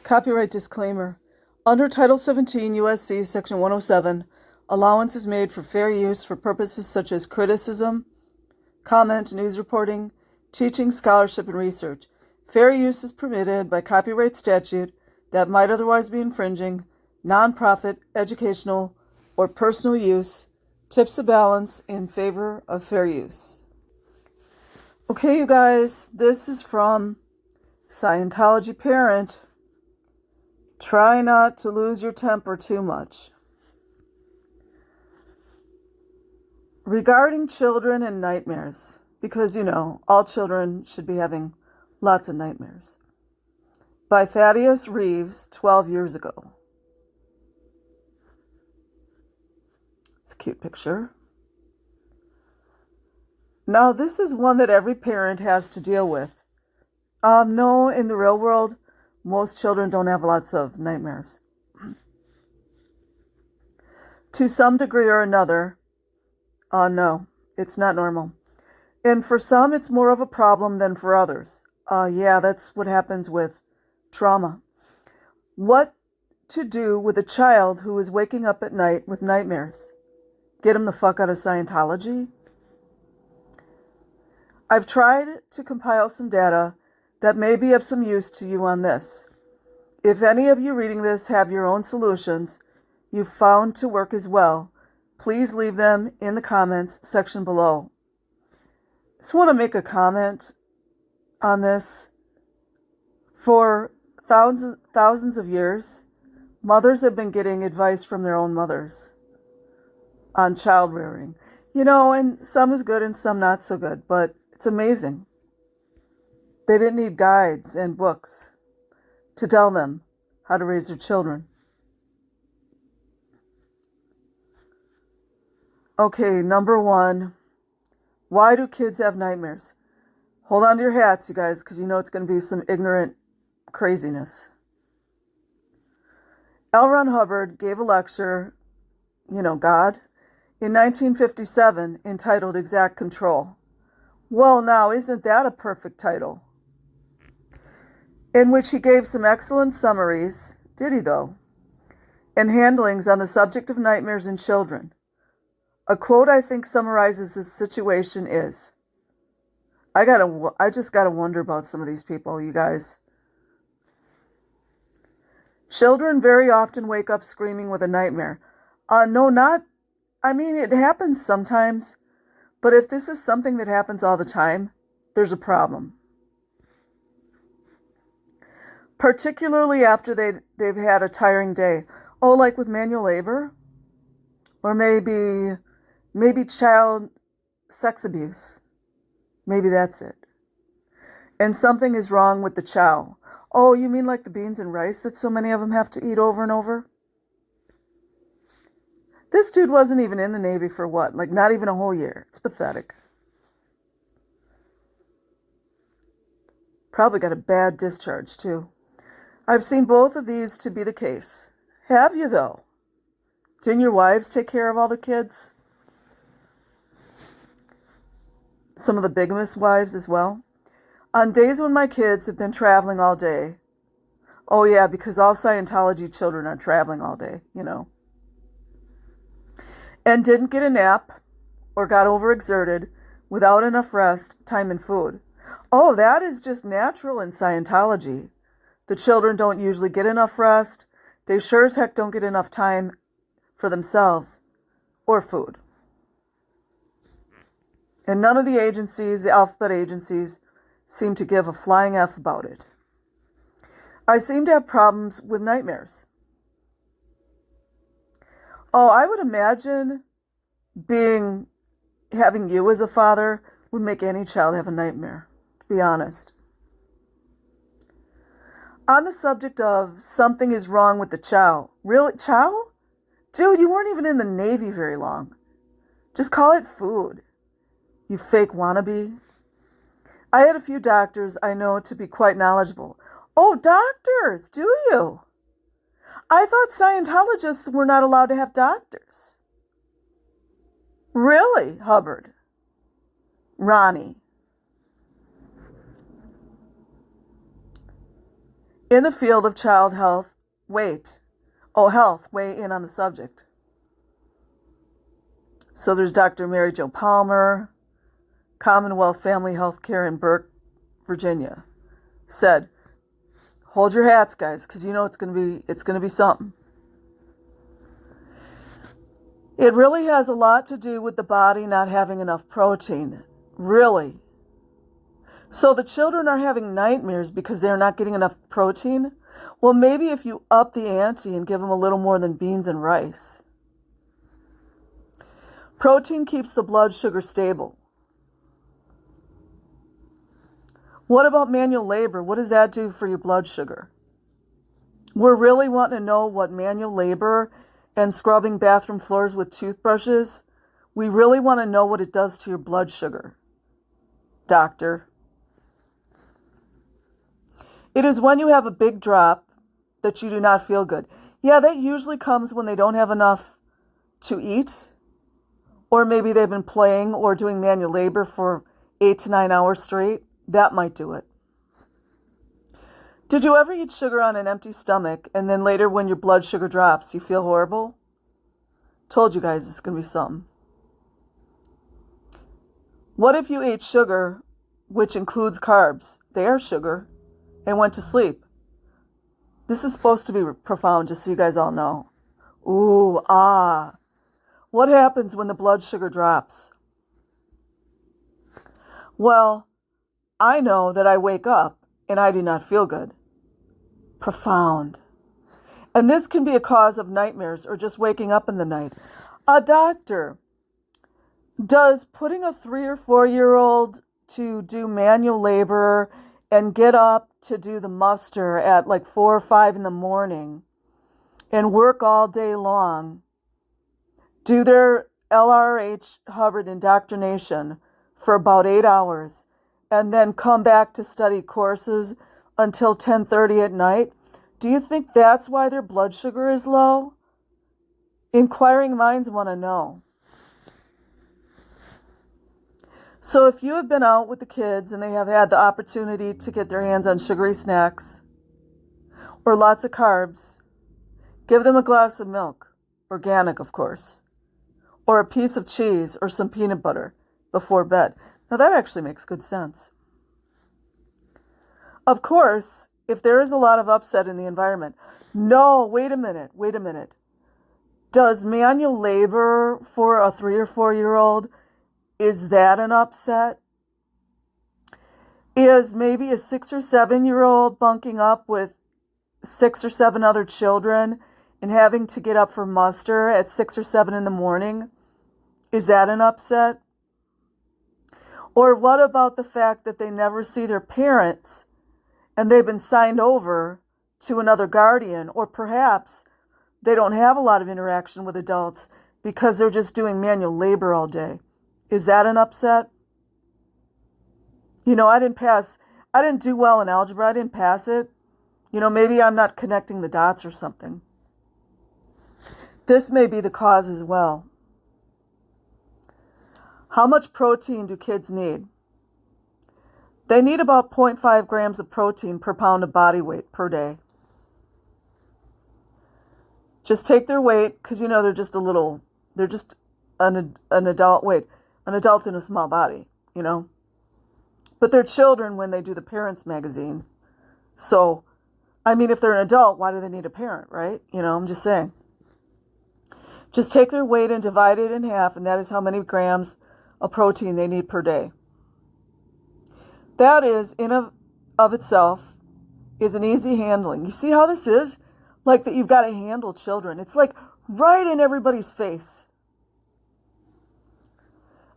Copyright disclaimer. Under Title 17 U.S.C. Section 107, allowance is made for fair use for purposes such as criticism, comment, news reporting, teaching, scholarship, and research. Fair use is permitted by copyright statute that might otherwise be infringing, nonprofit, educational, or personal use, tips the balance in favor of fair use. Okay, you guys, this is from Scientology Parent. Try not to lose your temper too much. Regarding children and nightmares, because, all children should be having lots of nightmares. By Thaddeus Reeves, 12 years ago. It's a cute picture. Now, this is one that every parent has to deal with. No, in the real world, most children don't have lots of nightmares. To some degree or another, no, it's not normal. And for some, it's more of a problem than for others. That's what happens with trauma. What to do with a child who is waking up at night with nightmares? Get him the fuck out of Scientology? I've tried to compile some data that may be of some use to you on this. If any of you reading this have your own solutions you've found to work as well, please leave them in the comments section below. I just want to make a comment on this. For thousands of years, mothers have been getting advice from their own mothers on child rearing. And some is good and some not so good, but it's amazing. They didn't need guides and books to tell them how to raise their children. Okay, number one, why do kids have nightmares? Hold on to your hats, you guys, because it's going to be some ignorant craziness. L. Ron Hubbard gave a lecture, God, in 1957 entitled Exact Control. Well, now, isn't that a perfect title? In which he gave some excellent summaries, did he though, and handlings on the subject of nightmares in children. A quote I think summarizes this situation is, I just gotta wonder about some of these people, you guys. Children very often wake up screaming with a nightmare. It happens sometimes, but if this is something that happens all the time, there's a problem. Particularly after they've had a tiring day. Like with manual labor? Or maybe child sex abuse. Maybe that's it. And something is wrong with the chow. Oh, you mean like the beans and rice that so many of them have to eat over and over? This dude wasn't even in the Navy for what? Not even a whole year. It's pathetic. Probably got a bad discharge, too. I've seen both of these to be the case. Have you, though? Didn't your wives take care of all the kids? Some of the bigamous wives as well? On days when my kids have been traveling all day. Oh, yeah, because all Scientology children are traveling all day, And didn't get a nap or got overexerted without enough rest, time, and food. Oh, that is just natural in Scientology. The children don't usually get enough rest. They sure as heck don't get enough time for themselves or food. And none of the agencies, the alphabet agencies, seem to give a flying F about it. I seem to have problems with nightmares. Oh, I would imagine having you as a father would make any child have a nightmare, to be honest. On the subject of something is wrong with the chow. Really? Chow? Dude, you weren't even in the Navy very long. Just call it food. You fake wannabe. I had a few doctors I know to be quite knowledgeable. Oh, doctors, do you? I thought Scientologists were not allowed to have doctors. Really, Hubbard? Ronnie? in the field of child health, weigh in on the subject. So there's Dr. Mary Jo Palmer, Commonwealth Family Health Care in Burke, Virginia, said, hold your hats, guys, because you know it's going to be something. It really has a lot to do with the body not having enough protein. Really. So the children are having nightmares because they're not getting enough protein? Well, maybe if you up the ante and give them a little more than beans and rice. Protein keeps the blood sugar stable. What about manual labor? What does that do for your blood sugar? We're really wanting to know what manual labor and scrubbing bathroom floors with toothbrushes, we really want to know what it does to your blood sugar, doctor. It is when you have a big drop that you do not feel good. Yeah, that usually comes when they don't have enough to eat, or maybe they've been playing or doing manual labor for 8 to 9 hours straight. That might do it. Did you ever eat sugar on an empty stomach and then later when your blood sugar drops, you feel horrible? Told you guys it's going to be something. What if you ate sugar, which includes carbs, they are sugar, and went to sleep? This is supposed to be profound, just so you guys all know. Ooh, ah. What happens when the blood sugar drops? Well, I know that I wake up and I do not feel good. Profound. And this can be a cause of nightmares or just waking up in the night. A doctor, does putting a 3 or 4-year-old to do manual labor and get up to do the muster at like 4 or 5 in the morning and work all day long, do their LRH Hubbard indoctrination for about 8 hours, and then come back to study courses until 10:30 at night? Do you think that's why their blood sugar is low? Inquiring minds want to know. So if you have been out with the kids and they have had the opportunity to get their hands on sugary snacks or lots of carbs, give them a glass of milk, organic of course, or a piece of cheese or some peanut butter before bed. Now that actually makes good sense. Of course, if there is a lot of upset in the environment, no, wait a minute. Does manual labor for a 3 or 4-year-old, is that an upset? Is maybe a 6 or 7-year-old bunking up with 6 or 7 other children and having to get up for muster at 6 or 7 in the morning, is that an upset? Or what about the fact that they never see their parents and they've been signed over to another guardian, or perhaps they don't have a lot of interaction with adults because they're just doing manual labor all day? Is that an upset? You know, I didn't do well in algebra. I didn't pass it. You know, maybe I'm not connecting the dots or something. This may be the cause as well. How much protein do kids need? They need about 0.5 grams of protein per pound of body weight per day. Just take their weight, because you know they're just an adult weight, an adult in a small body, you know. But they're children when they do the Parents magazine. So, I mean, if they're an adult, why do they need a parent, right? You know, I'm just saying. Just take their weight and divide it in half, and that is how many grams of protein they need per day. That is, in of itself, is an easy handling. You see how this is? Like that you've got to handle children. It's like right in everybody's face.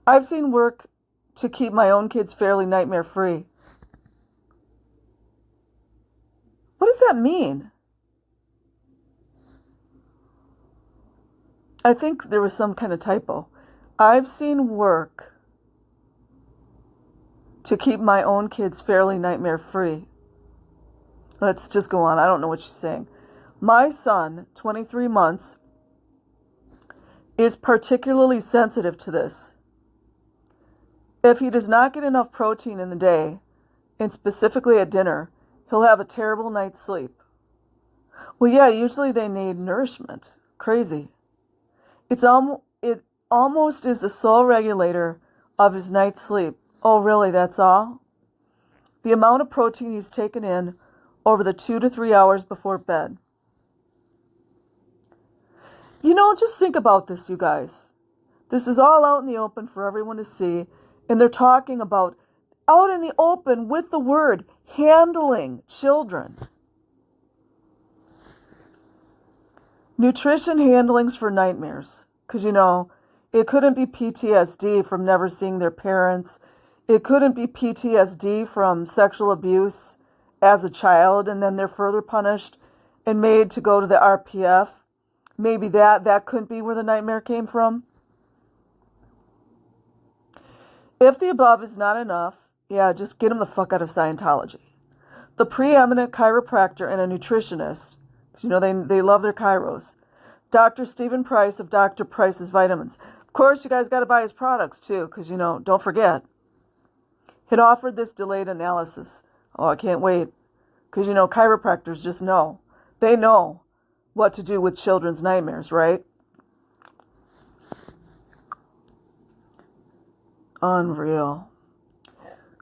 I've seen work to keep my own kids fairly nightmare-free. What does that mean? I think there was some kind of typo. I've seen work to keep my own kids fairly nightmare-free. Let's just go on. I don't know what she's saying. My son, 23 months, is particularly sensitive to this. If he does not get enough protein in the day, and specifically at dinner, he'll have a terrible night's sleep. Well, yeah, usually they need nourishment. Crazy. It almost is the sole regulator of his night's sleep. Oh, really? That's all? The amount of protein he's taken in over the 2 to 3 hours before bed. Just think about this, you guys. This is all out in the open for everyone to see. And they're talking about out in the open with the word handling children. Nutrition handlings for nightmares. Because, it couldn't be PTSD from never seeing their parents. It couldn't be PTSD from sexual abuse as a child, and then they're further punished and made to go to the RPF. Maybe that couldn't be where the nightmare came from. If the above is not enough, just get them the fuck out of Scientology. The preeminent chiropractor and a nutritionist, they love their chiros, Dr. Stephen Price of Dr. Price's Vitamins. Of course, you guys got to buy his products too, because, don't forget, had offered this delayed analysis. Oh, I can't wait. Because, chiropractors just know. They know what to do with children's nightmares, right? Unreal.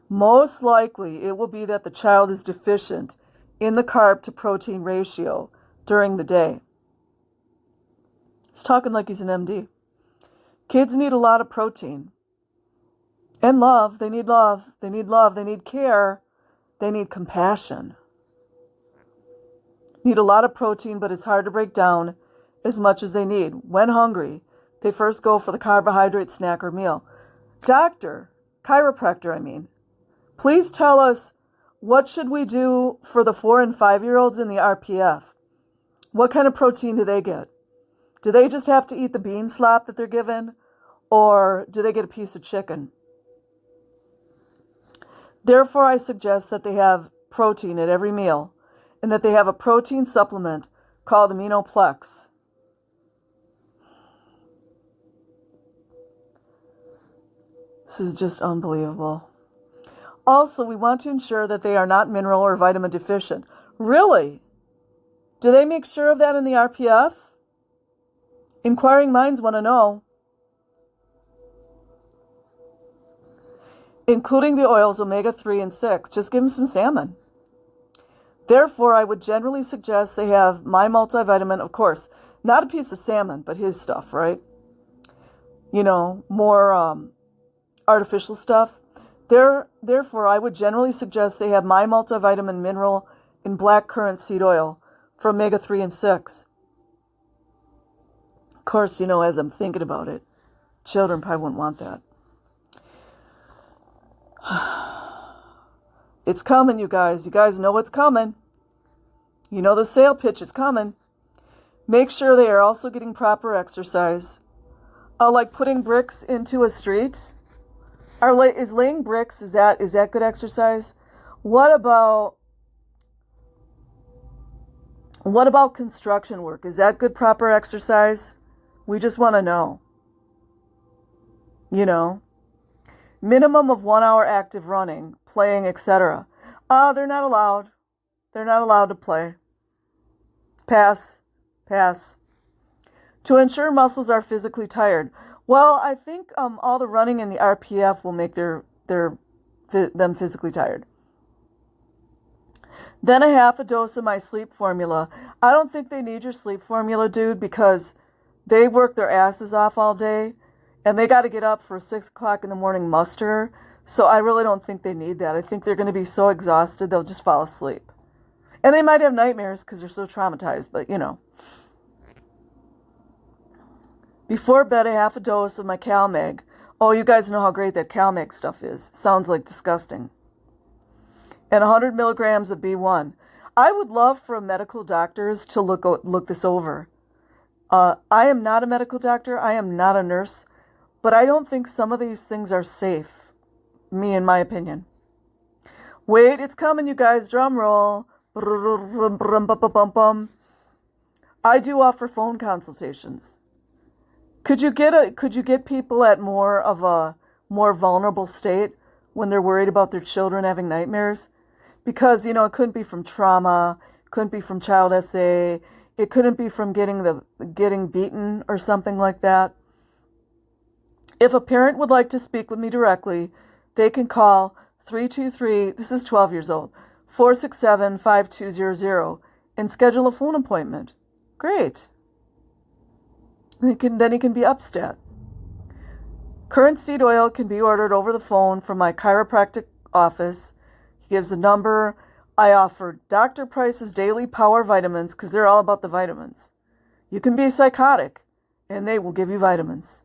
Most likely, it will be that the child is deficient in the carb to protein ratio during the day. He's talking like he's an MD. Kids need a lot of protein. And love. They need love. They need love. They need care. They need compassion. Need a lot of protein, but it's hard to break down as much as they need. When hungry, they first go for the carbohydrate snack or meal. Chiropractor, please tell us, what should we do for the 4 and 5-year-olds in the RPF? What kind of protein do they get? Do they just have to eat the bean slop that they're given? Or do they get a piece of chicken? Therefore, I suggest that they have protein at every meal and that they have a protein supplement called AminoPlex. This is just unbelievable. Also, we want to ensure that they are not mineral or vitamin deficient. Really? Do they make sure of that in the RPF? Inquiring minds want to know. Including the oils omega-3 and 6. Just give them some salmon. Therefore, I would generally suggest they have my multivitamin, of course, not a piece of salmon, but his stuff, right? More artificial stuff. Therefore, I would generally suggest they have my multivitamin mineral in black currant seed oil for omega-3 and 6. Of course, as I'm thinking about it, children probably wouldn't want that. It's coming, you guys. You guys know what's coming. The sale pitch is coming. Make sure they are also getting proper exercise. Like putting bricks into a street. Is laying bricks, is that good exercise? What about construction work? Is that good proper exercise? We just want to know. Minimum of 1 hour active running, playing, etc. They're not allowed. They're not allowed to play. Pass. To ensure muscles are physically tired. Well, I think all the running in the RPF will make them physically tired. Then a half a dose of my sleep formula. I don't think they need your sleep formula, dude, because they work their asses off all day. And they got to get up for 6 o'clock in the morning muster. So I really don't think they need that. I think they're going to be so exhausted, they'll just fall asleep. And they might have nightmares because they're so traumatized, but Before bed, a half a dose of my CalMag. Oh, you guys know how great that CalMag stuff is. Sounds like disgusting. And 100 milligrams of B1. I would love for medical doctors to look this over. I am not a medical doctor. I am not a nurse. But I don't think some of these things are safe. In my opinion. Wait, it's coming, you guys. Drum roll. I do offer phone consultations. Could you get people at more of a more vulnerable state when they're worried about their children having nightmares? Because, it couldn't be from trauma, couldn't be from child SA, it couldn't be from getting beaten or something like that. If a parent would like to speak with me directly, they can call 323, this is 12 years old, 467-5200 and schedule a phone appointment. Great. Then he can be upstat. Current seed oil can be ordered over the phone from my chiropractic office. He gives a number. I offer Dr. Price's daily power vitamins because they're all about the vitamins. You can be psychotic and they will give you vitamins.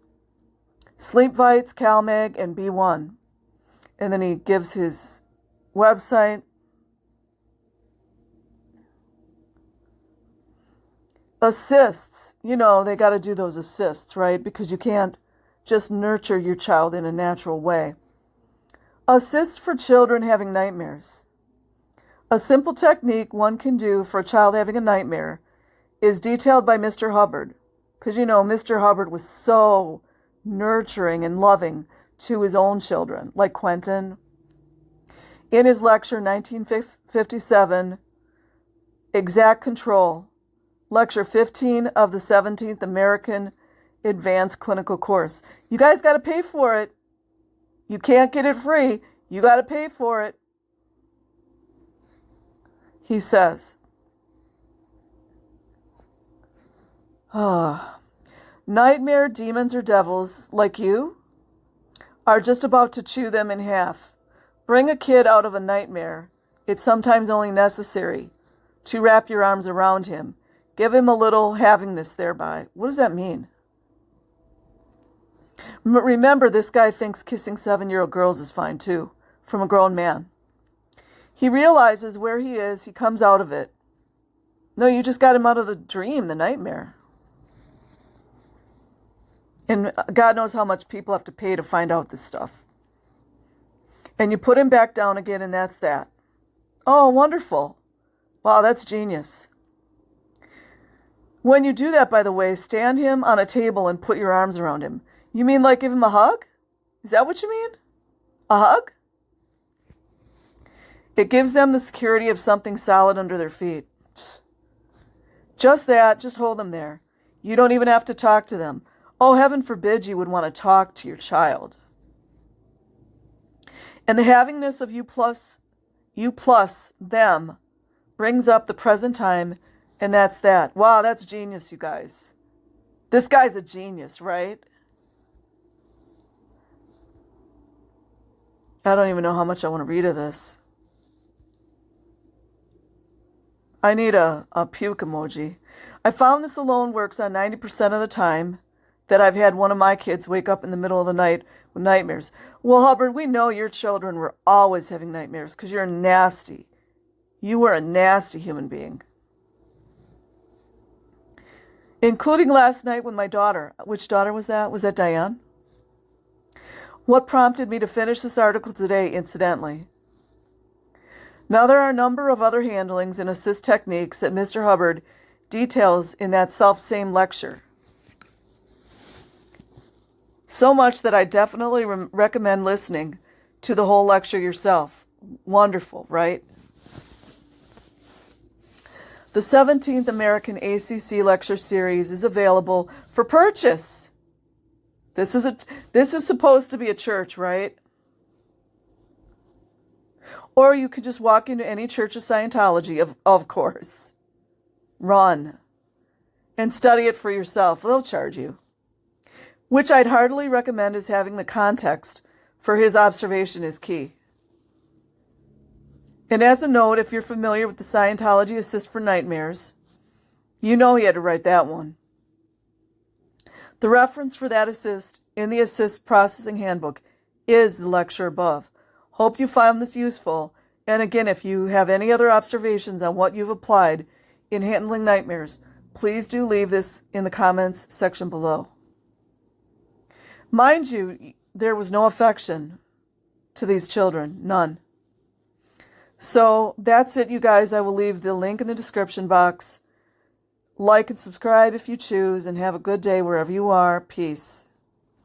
Sleep Vites, CalMag, and B1. And then he gives his website. Assists. They got to do those assists, right? Because you can't just nurture your child in a natural way. Assists for children having nightmares. A simple technique one can do for a child having a nightmare is detailed by Mr. Hubbard. Because, Mr. Hubbard was so nurturing and loving to his own children, like Quentin. In his lecture, 1957, Exact Control, Lecture 15 of the 17th American Advanced Clinical Course. You guys got to pay for it. You can't get it free. You got to pay for it. He says, nightmare demons or devils like you are just about to chew them in half. Bring a kid out of a nightmare. It's sometimes only necessary to wrap your arms around him. Give him a little havingness thereby. What does that mean? Remember, this guy thinks kissing 7-year-old girls is fine too, from a grown man. He realizes where he is. He comes out of it. No, you just got him out of the dream, the nightmare. And God knows how much people have to pay to find out this stuff. And you put him back down again, and that's that. Oh, wonderful. Wow, that's genius. When you do that, by the way, stand him on a table and put your arms around him. You mean like give him a hug? Is that what you mean? A hug? It gives them the security of something solid under their feet. Just that, just hold them there. You don't even have to talk to them. Oh, heaven forbid you would want to talk to your child. And the havingness of you plus them brings up the present time, and that's that. Wow, that's genius, you guys. This guy's a genius, right? I don't even know how much I want to read of this. I need a puke emoji. I found this alone works on 90% of the time that I've had one of my kids wake up in the middle of the night with nightmares. Well, Hubbard, we know your children were always having nightmares because you're nasty. You were a nasty human being. Including last night with my daughter. Which daughter was that? Was that Diane? What prompted me to finish this article today, incidentally? Now, there are a number of other handlings and assist techniques that Mr. Hubbard details in that self-same lecture. So much that I definitely recommend listening to the whole lecture yourself. Wonderful, right? The 17th American ACC Lecture Series is available for purchase. This is supposed to be a church, right? Or you could just walk into any church of Scientology, of course. Run. And study it for yourself. They'll charge you. Which I'd heartily recommend is having the context for his observation is key. And as a note, if you're familiar with the Scientology Assist for Nightmares, you know he had to write that one. The reference for that assist in the Assist Processing Handbook is the lecture above. Hope you found this useful. And again, if you have any other observations on what you've applied in handling nightmares, please do leave this in the comments section below. Mind you, there was no affection to these children, none. So that's it, you guys. I will leave the link in the description box. Like and subscribe if you choose, and have a good day wherever you are. Peace.